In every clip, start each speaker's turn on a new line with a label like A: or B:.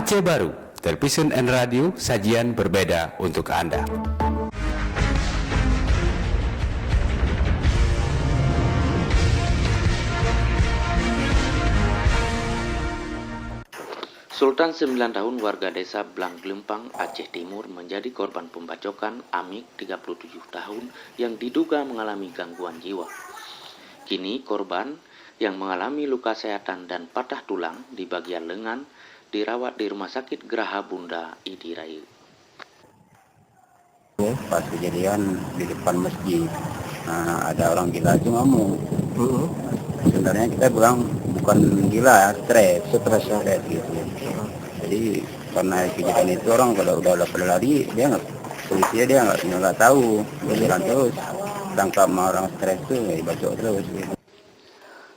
A: Aceh Baru, Television and Radio, sajian berbeda untuk Anda.
B: Sultan 9 tahun warga desa Blang Glempang, Aceh Timur menjadi korban pembacokan Amik 37 tahun yang diduga mengalami gangguan jiwa. Kini korban yang mengalami luka sayatan dan patah tulang di bagian lengan dirawat di Rumah Sakit Geraha Bunda Idi Raya.
C: Pas kejadian di depan masjid, ada orang gila itu ngamuk. Sebenarnya kita bilang bukan gila, stres gitu. Jadi karena kejadian itu orang kalau udah pada lari, dia nggak tahu, berjalan terus. Tangkap sama orang stres itu, dibacok terus. Gitu.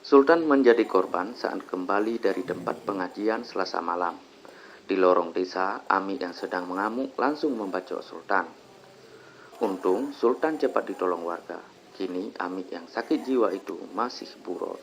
B: Sultan menjadi korban saat kembali dari tempat pengajian Selasa malam. Di lorong desa, Ami yang sedang mengamuk langsung membacok Sultan. Untung Sultan cepat ditolong warga. Kini Ami yang sakit jiwa itu masih buron.